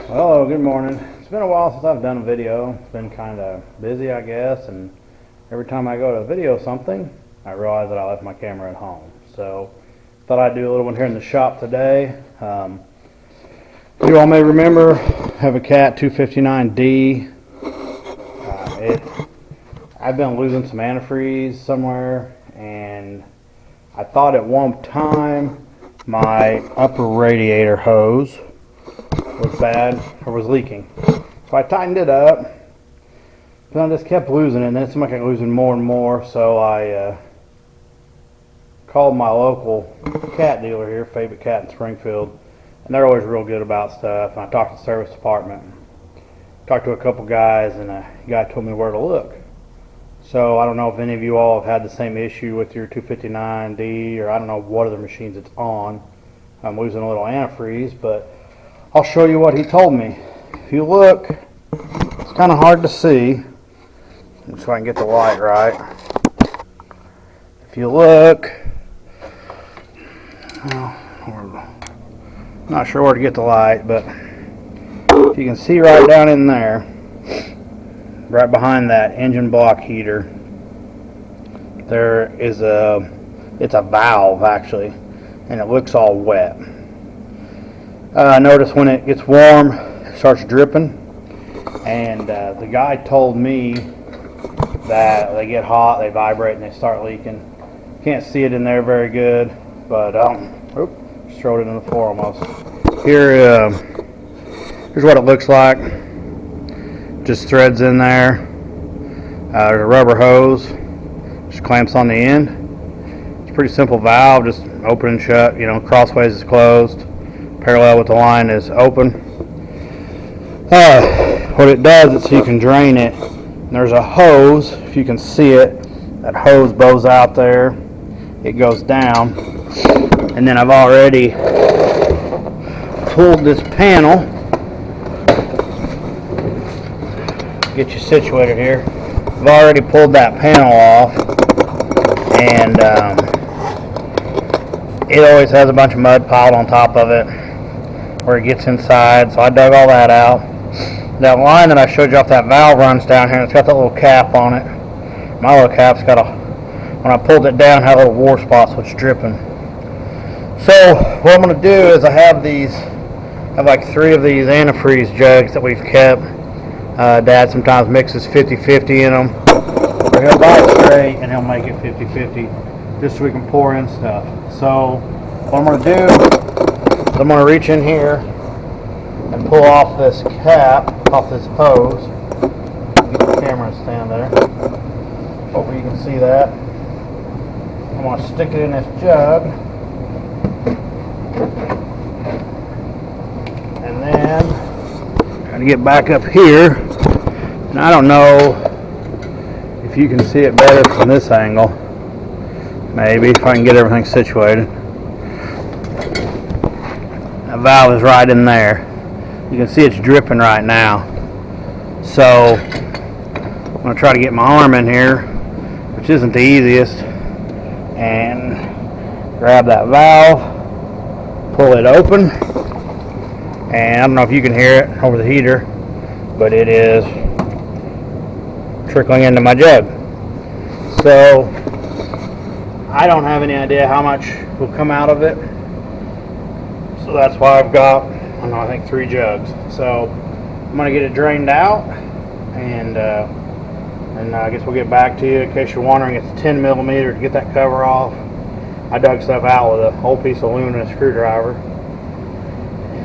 Hello, good morning. It's been a while since I've done a video. It's been kind of busy, I guess, and every time I go to video something, I realize that I left my camera at home. So, thought I'd do a little one here in the shop today. You all may remember, I have a Cat 259D. I've been losing some antifreeze somewhere, and I thought at one time my upper radiator hose was bad or was leaking. So I tightened it up, but I just kept losing it, and then it seemed like I was losing more and more. So I called my local cat dealer here, Favorite Cat in Springfield, and they're always real good about stuff. And I talked to the service department, talked to a couple guys, and a guy told me where to look. So I don't know if any of you all have had the same issue with your 259D, or I don't know what other machines it's on. I'm losing a little antifreeze, but I'll show you what he told me. If you look, it's kind of hard to see, so I can get the light right. If you look, well, I'm not sure where to get the light, but if you can see right down in there, right behind that engine block heater, there is it's a valve actually, and it looks all wet. Notice when it gets warm, it starts dripping, and the guy told me that they get hot, they vibrate, and they start leaking. Can't see it in there very good, but just throw it in the floor almost. Here's what it looks like. Just threads in there. There's a rubber hose, just clamps on the end. It's a pretty simple valve, just open and shut. You know, crossways is closed. Parallel with the line is open. What it does is so you can drain it. And there's a hose, if you can see it. That hose bows out there. It goes down. And then I've already pulled this panel. Get you situated here. I've already pulled that panel off. And it always has a bunch of mud piled on top of it where it gets inside, so I dug all that out. That line that I showed you off that valve runs down here, and it's got that little cap on it. My little cap's got when I pulled it down, it had a little war spot, so it's dripping. So what I'm going to do is I have like 3 of these antifreeze jugs that we've kept. Dad sometimes mixes 50-50 in them, or he'll buy it straight and he'll make it 50-50 just so we can pour in stuff. So what I'm going to do, I'm going to reach in here and pull off this cap, off this hose. Get the camera to stand there. Hopefully you can see that. I'm going to stick it in this jug. And then I'm going to get back up here. And I don't know if you can see it better from this angle. Maybe if I can get everything situated. That valve is right in there. You can see it's dripping right now. So I'm going to try to get my arm in here, which isn't the easiest, and grab that valve, pull it open, and I don't know if you can hear it over the heater, but it is trickling into my jug. So I don't have any idea how much will come out of it. So that's why I've got, I think 3 jugs. So I'm going to get it drained out, and I guess we'll get back to you. In case you're wondering, it's 10 millimeter to get that cover off. I dug stuff out with an old piece of aluminum and a screwdriver.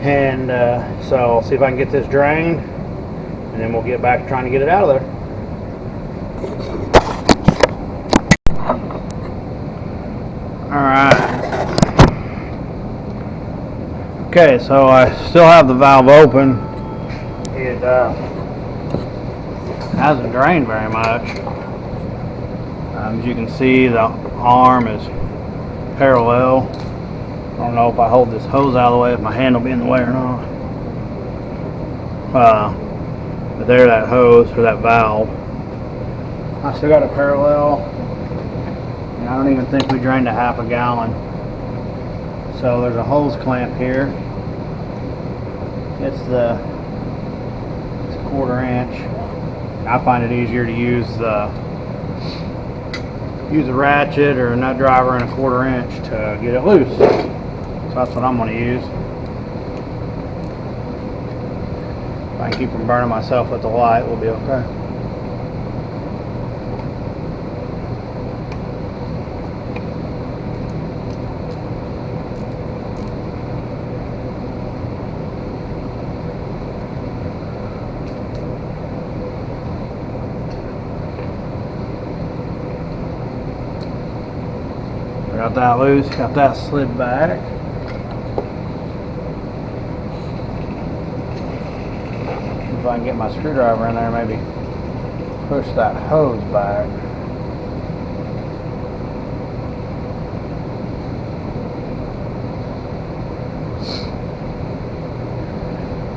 And so I'll see if I can get this drained, and then we'll get back to trying to get it out of there. Alright. Okay, so I still have the valve open. It hasn't drained very much. As you can see, the arm is parallel. I don't know if I hold this hose out of the way, if my hand will be in the way or not. But there, that hose, or that valve, I still got it parallel. And I don't even think we drained a half a gallon. So there's a hose clamp here. It's the 1/4 inch. I find it easier to use a ratchet or a nut driver and a 1/4 inch to get it loose. So that's what I'm going to use. If I can keep from burning myself with the light, we'll be okay. Got that loose, got that slid back. If I can get my screwdriver in there, maybe push that hose back.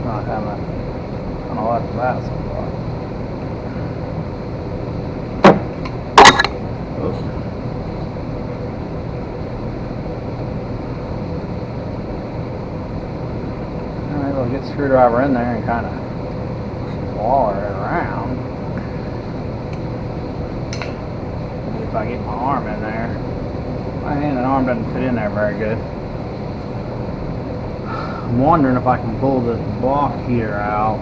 Not having it. I don't know what that's so far. Oops. Get the screwdriver in there and kind of waller it around. Maybe if I get my arm in there. My hand and arm doesn't fit in there very good. I'm wondering if I can pull this block heater out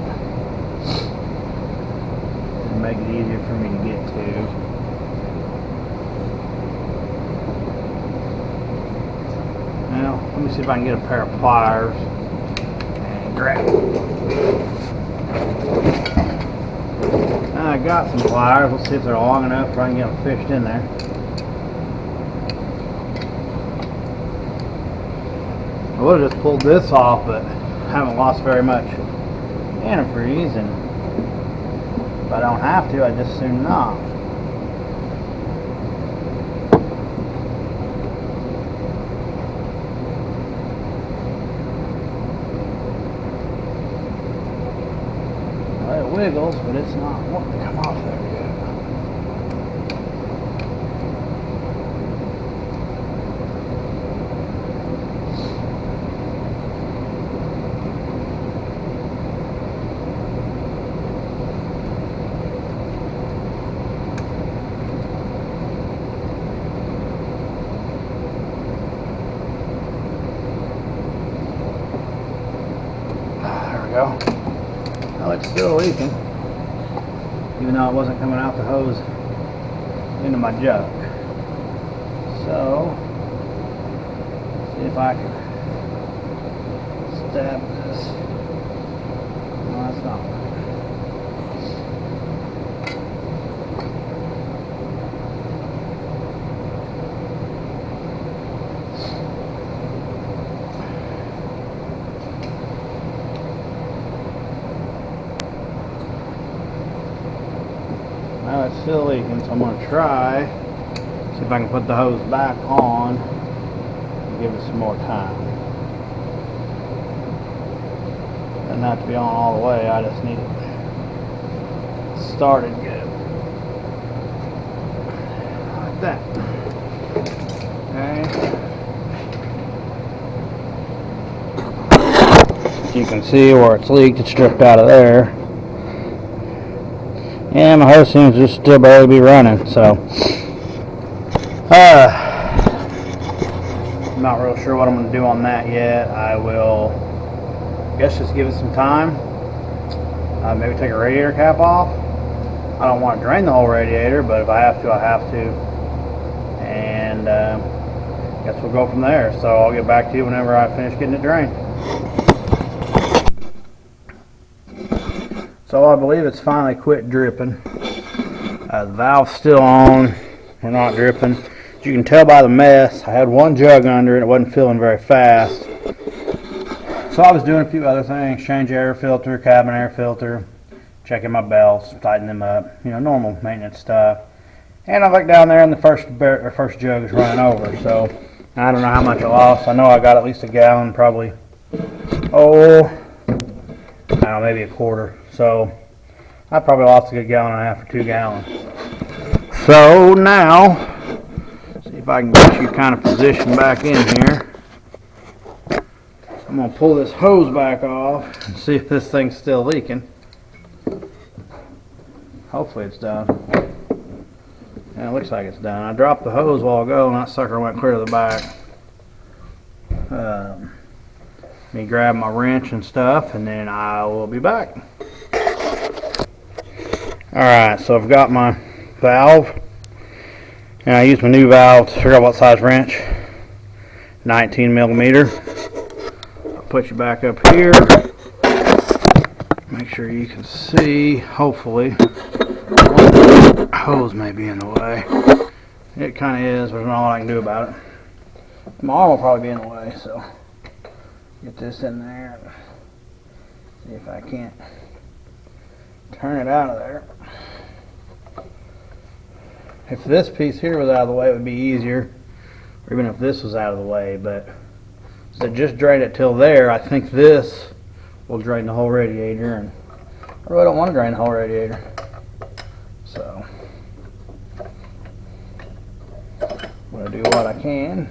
and make it easier for me to get to. Now, let me see if I can get a pair of pliers. I got some pliers. Let's see if they're long enough so I can get them fished in there. I would have just pulled this off, but haven't lost very much antifreeze, and if I don't have to, I just soon not. It wiggles, but it's not wanting to come off there yet. There we go. Well, it's still leaking, even though it wasn't coming out the hose into my jug. So, see if I can stab this. No, that's not right. Now it's still leaking, so I'm going to try, see if I can put the hose back on and give it some more time. Doesn't have to be on all the way, I just need it started good. Like that. Okay. You can see where it's leaked, it's dripped out of there. And my hose seems to just still barely be running, so I'm not real sure what I'm going to do on that yet. I will, I guess, just give it some time. Maybe take a radiator cap off. I don't want to drain the whole radiator, but if I have to, I have to. And I guess we'll go from there. So I'll get back to you whenever I finish getting it drained. So I believe it's finally quit dripping. The valve's still on. We're not dripping. As you can tell by the mess, I had one jug under it. It wasn't filling very fast. So I was doing a few other things. Change air filter, cabin air filter, checking my belts, tighten them up. You know, normal maintenance stuff. And I looked down there and the first jug is running over. So I don't know how much I lost. I know I got at least a gallon, probably. Oh, I don't know, maybe a quarter. So I probably lost a good gallon and a half or 2 gallons. So now, see if I can get you kind of positioned back in here. I'm going to pull this hose back off and see if this thing's still leaking. Hopefully it's done. Yeah, it looks like it's done. I dropped the hose a while ago and that sucker went clear to the back. Let me grab my wrench and stuff and then I will be back. Alright, so I've got my valve and I used my new valve to figure out what size wrench. 19 millimeter. I'll put you back up here. Make sure you can see, hopefully. The hose may be in the way. It kind of is, but there's not a lot I can do about it. My arm will probably be in the way, so get this in there and see if I can't turn it out of there. If this piece here was out of the way, it would be easier, or even if this was out of the way, but so just drain it till there. I think this will drain the whole radiator, and I really don't want to drain the whole radiator. So I'm going to do what I can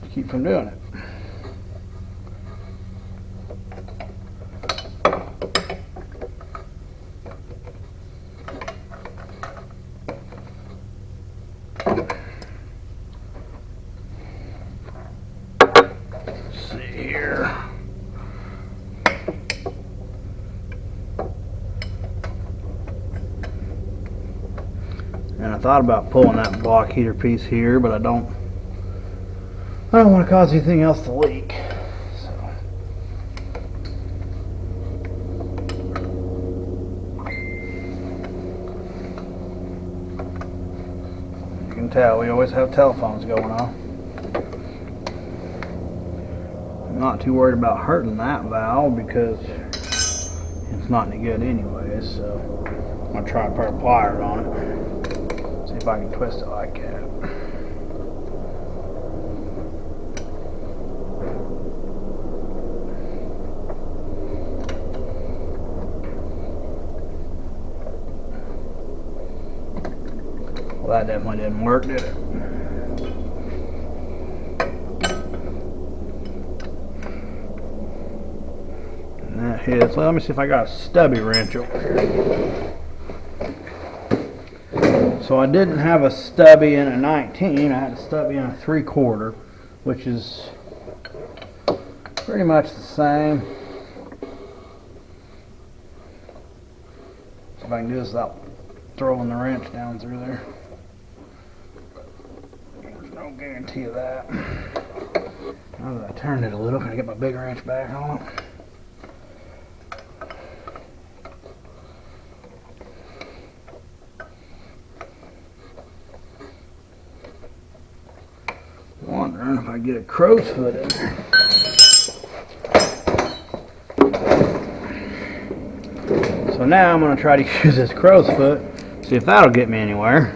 to keep from doing it. And I thought about pulling that block heater piece here, but I don't want to cause anything else to leak. So you can tell we always have telephones going on. I'm not too worried about hurting that valve because it's not any good anyway, so I'm going to try and put a pliers on it. See if I can twist it like that. Well, that definitely didn't work, did it? And that hits. Well, let me see if I got a stubby wrench over here. So I didn't have a stubby in a 19, I had a stubby in a 3/4, which is pretty much the same. See if I can do this without throwing the wrench down through there. There's no guarantee of that. Now that I turned it a little, can I get my big wrench back on it? Wondering if I can get a crow's foot in there. So now I'm going to try to use this crow's foot, see if that'll get me anywhere.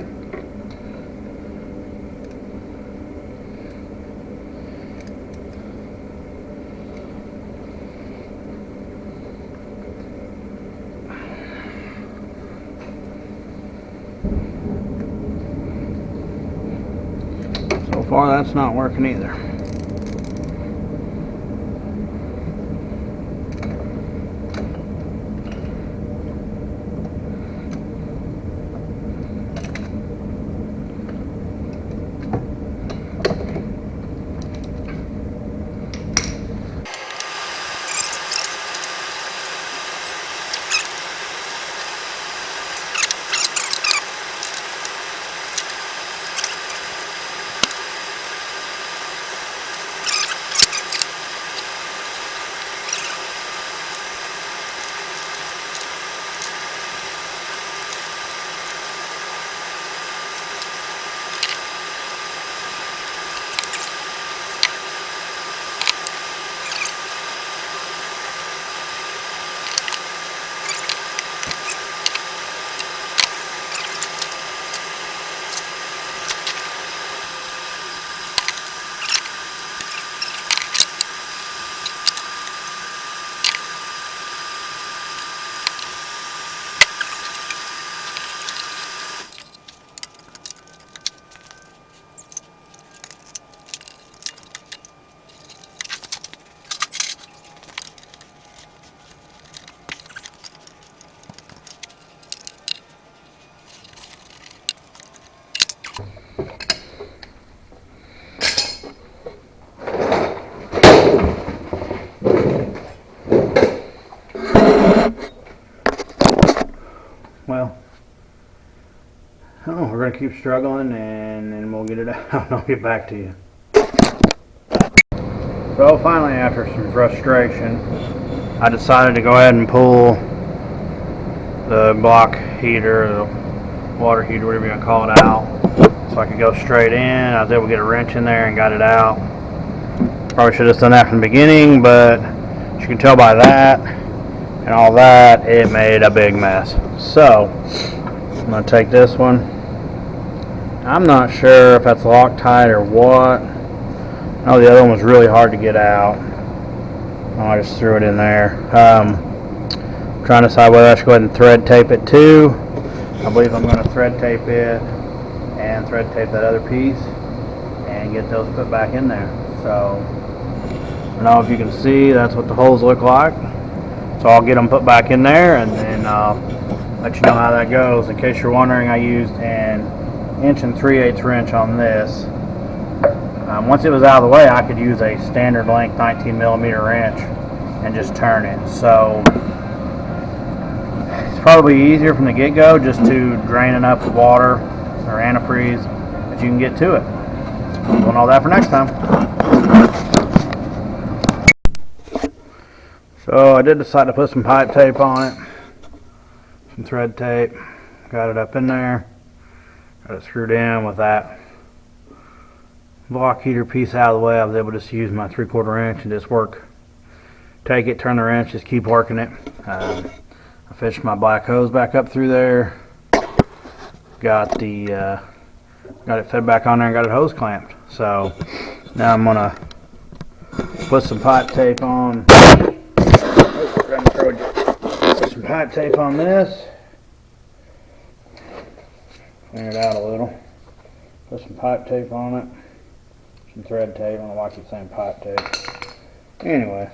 So far that's not working either. well, oh, we're going to keep struggling and then we'll get it out and I'll get back to you. So finally, after some frustration, I decided to go ahead and pull the block heater, the water heater, whatever you want to call it, out so I could go straight in. I was able to get a wrench in there and got it out. Probably should have done that from the beginning, but as you can tell by that and all that, it made a big mess. So I'm going to take this one. I'm not sure if that's Loctite or what. I know the other one was really hard to get out. Oh, I just threw it in there. Trying to decide whether I should go ahead and thread tape it too. I believe I'm going to thread tape it and thread tape that other piece and get those put back in there. So I don't know if you can see, that's what the holes look like. So I'll get them put back in there and then let you know how that goes. In case you're wondering, I used an 1 3/8 wrench on this. Once it was out of the way, I could use a standard length 19mm wrench and just turn it. So it's probably easier from the get-go just to drain enough water or antifreeze that you can get to it. We'll know that for next time. So I did decide to put some pipe tape on it, some thread tape, got it up in there, got it screwed in with that block heater piece out of the way. I was able to just use my 3/4 inch and just work, take it, turn the wrench, just keep working it. I fished my black hose back up through there, got it fed back on there and got it hose clamped. So now I'm gonna put some pipe tape on. Put some pipe tape on this, clean it out a little, put some pipe tape on it, some thread tape. I don't know why I keep saying pipe tape. Anyway,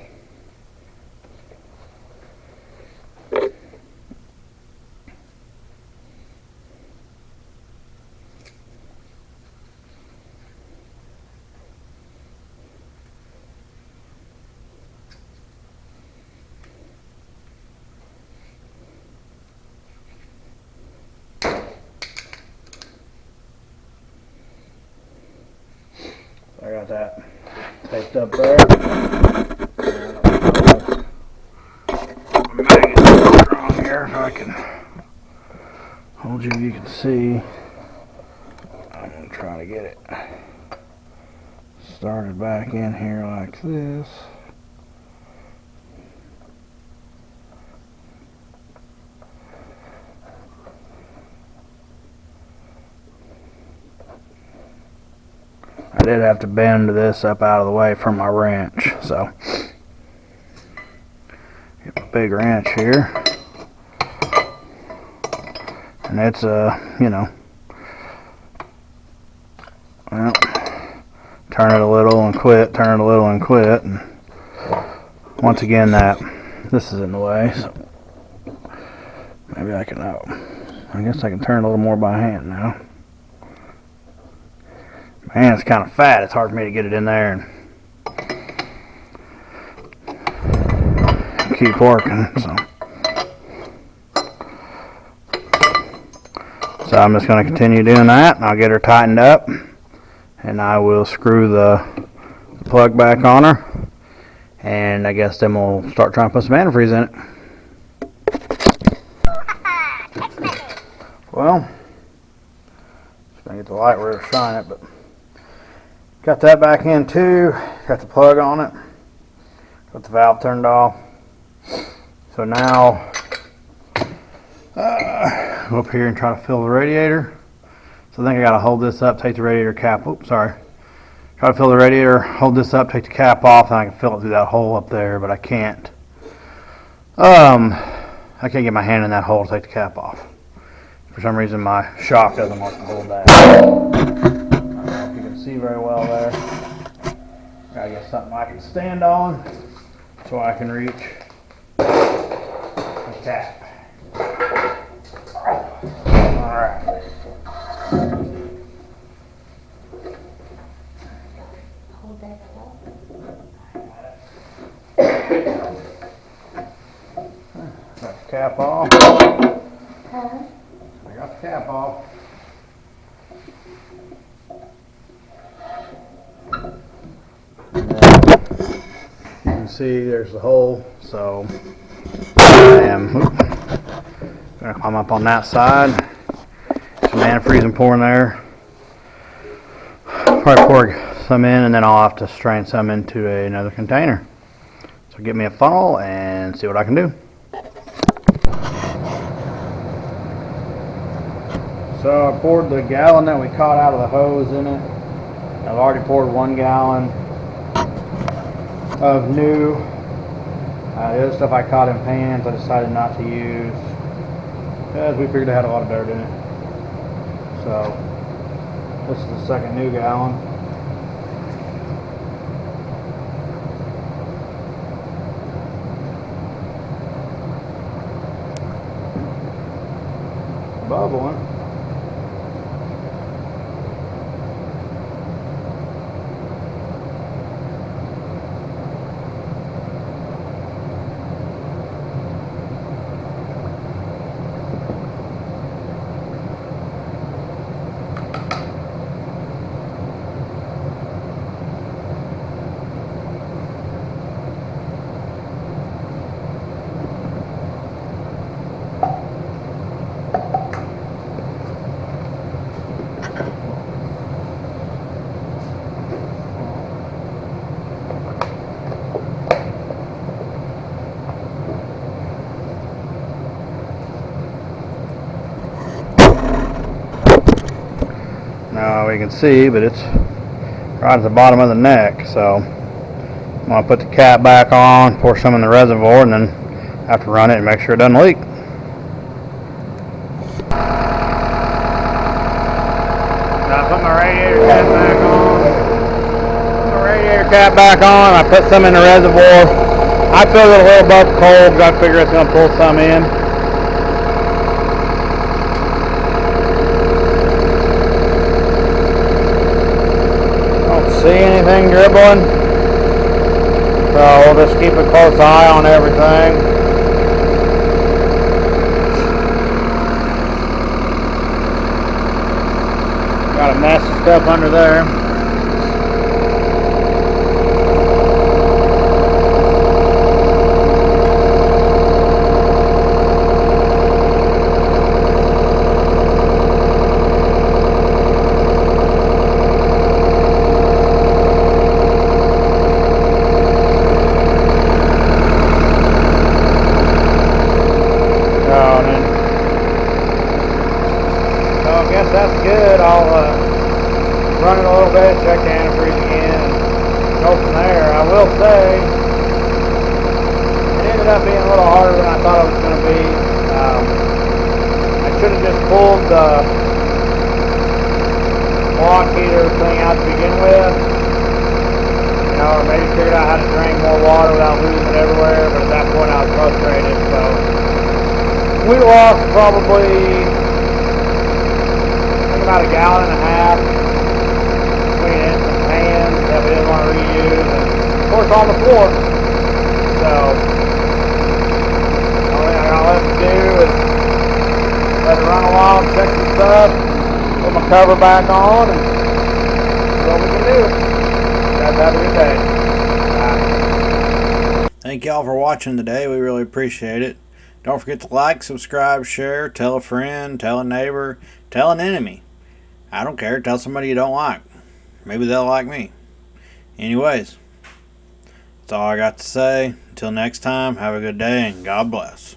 I got that taped up there. My magnet's strong here, so I can hold you. You can see. I'm gonna try to get it started back in here like this. I did have to bend this up out of the way from my wrench, so get a big wrench here, and it's you know, well, turn it a little and quit, turn it a little and quit, and once again this is in the way, so maybe I can, I guess I can turn it a little more by hand now. Man, it's kind of fat. It's hard for me to get it in there and keep working. So I'm just going to continue doing that, and I'll get her tightened up, and I will screw the plug back on her, and I guess then we'll start trying to put some antifreeze in it. Well, just going to get the light where to shine it, but got that back in too, got the plug on it, got the valve turned off. So now go up here and try to fill the radiator. So I think I got to hold this up, take the radiator cap, oops, sorry. Try to fill the radiator, hold this up, take the cap off, and I can fill it through that hole up there, but I can't. I can't get my hand in that hole to take the cap off. For some reason my shock doesn't want to hold that. See very well there. Gotta get something I can stand on so I can reach the cap. Alright. Hold that up. Got the cap off. Huh? I got the cap off. And then you can see there's the hole, so I am gonna climb up on that side. Some antifreeze and pour in there. Probably pour some in, and then I'll have to strain some into another container. So get me a funnel and see what I can do. So I poured the gallon that we caught out of the hose in it. I've already poured 1 gallon of new. The other stuff I caught in pans I decided not to use because we figured it had a lot of dirt in it. So this is the second new gallon. Bubbling. Now we can see, but it's right at the bottom of the neck, so I'm going to put the cap back on, pour some in the reservoir, and then have to run it and make sure it doesn't leak. Now I put my radiator cap back on. I put some in the reservoir. I filled it a little above cold because I figure it's going to pull some in. See anything dribbling, so we'll just keep a close eye on everything. Got a mess of stuff under there. That's good. I'll run it a little bit, check the antifreeze again, and go from there. I will say it ended up being a little harder than I thought it was going to be. I should have just pulled the block heater thing out to begin with, or maybe figured out how to drain more water without losing it everywhere. But at that point, I was frustrated. So we lost probably about 1.5 gallons between in some pans that we didn't want to reuse, and of course on the floor. So the only thing I got left to do is let it run along, check some stuff, put my cover back on, and see what we can do. You guys have a good day. Bye. Thank y'all for watching today. We really appreciate it. Don't forget to like, subscribe, share, tell a friend, tell a neighbor, tell an enemy. I don't care. Tell somebody you don't like. Maybe they'll like me. Anyways, that's all I got to say. Until next time, have a good day and God bless.